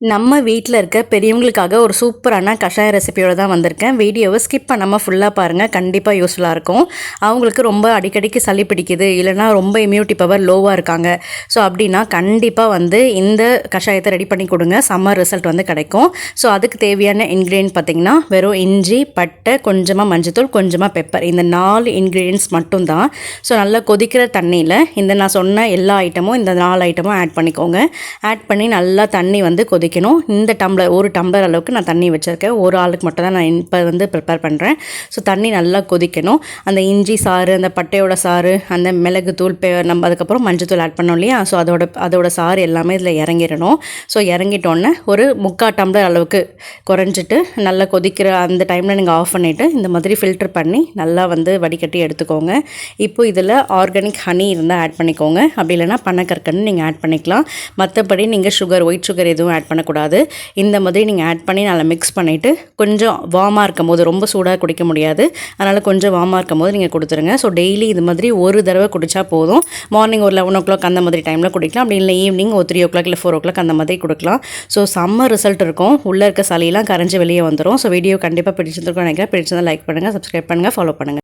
நம்ம வீட்டில் இருக்க பெரியவங்களுக்காக ஒரு சூப்பரான கஷாய ரெசிபியோட தான் வந்திருக்கேன். வீடியோவை ஸ்கிப் பண்ணாமல் ஃபுல்லாக பாருங்கள், கண்டிப்பாக யூஸ்ஃபுல்லாக இருக்கும். அவங்களுக்கு ரொம்ப அடிக்கடிக்கு சளி பிடிக்குது, இல்லைனா ரொம்ப இம்யூனிட்டி பவர் லோவாக இருக்காங்க. ஸோ அப்படின்னா கண்டிப்பாக இந்த கஷாயத்தை ரெடி பண்ணி கொடுங்க, சம்மர் ரிசல்ட் கிடைக்கும். ஸோ அதுக்கு தேவையான இன்க்ரீடியன்ட் பார்த்திங்கன்னா வெறும் இஞ்சி, பட்டை, கொஞ்சமாக மஞ்சத்தூள், கொஞ்சமாக பெப்பர், இந்த 4 இன்க்ரீடியன்ட்ஸ் மட்டும்தான். ஸோ நல்லா கொதிக்கிற தண்ணியில் நான் சொன்ன எல்லா ஐட்டமும், இந்த 4 ஐட்டமும் ஆட் பண்ணிக்கோங்க. ஆட் பண்ணி நல்லா தண்ணி கொதிக்கணும். இந்த டம்ளர், ஒரு டம்ளர் அளவுக்கு நான் தண்ணி வச்சுருக்கேன். ஒரு ஆளுக்கு மட்டும் தான் நான் இப்போ ப்ரிப்பேர் பண்ணுறேன். ஸோ தண்ணி நல்லா கொதிக்கணும். அந்த இஞ்சி சாறு, அந்த பட்டையோட சாறு, அந்த மிளகுத்தூள், நம்ம அதுக்கப்புறம் மஞ்சத்தூள் ஆட் பண்ணோம் இல்லையா, ஸோ அதோட சாறு எல்லாமே இதில் இறங்கிடணும். ஸோ இறங்கிட்டோன்னே ஒரு 3/4 டம்ளர் அளவுக்கு குறைஞ்சிட்டு நல்லா கொதிக்கிற அந்த டைமில் நீங்கள் ஆஃப் பண்ணிவிட்டு இந்த மாதிரி ஃபில்டர் பண்ணி நல்லா வடிகட்டி எடுத்துக்கோங்க. இப்போ இதில் ஆர்கானிக் ஹனி இருந்தால் ஆட் பண்ணிக்கோங்க, அப்படி இல்லைனா பனக்கற்கண்டு நீங்கள் ஆட் பண்ணிக்கலாம். மற்றபடி நீங்கள் ஒயிட் சுகர் எதுவும் ஆட் பண்ணக்கூடாது. இந்த மாதிரி நீங்கள் ஆட் பண்ணி நல்லா மிக்ஸ் பண்ணிவிட்டு கொஞ்சம் வார்மாக இருக்கும் போது, ரொம்ப சூடாக குடிக்க முடியாது, அதனால் கொஞ்சம் வார்மாக இருக்கும் போது நீங்கள் கொடுத்துருங்க. ஸோ டெய்லி இது மாதிரி ஒரு தடவை குடித்தா போதும். மார்னிங் ஒரு 11 o'clock அந்த மாதிரி டைமில் குடிக்கலாம், அப்படி இல்லை ஈவினிங் ஒரு 3 o'clock இல்லை 4 o'clock அந்த மாதிரி கொடுக்கலாம். ஸோ செம்ம ரிசல்ட் இருக்கும். உள்ளே இருக்க சளியெல்லாம் கரைஞ்சி வெளியே வந்துடும். ஸோ வீடியோ கண்டிப்பாக பிடிச்சிருந்துருக்கும் நினைக்கிறேன். பிடிச்சிருந்தால் லைக் பண்ணுங்கள், சப்ஸ்கிரைப் பண்ணுங்கள், ஃபாலோ பண்ணுங்கள்.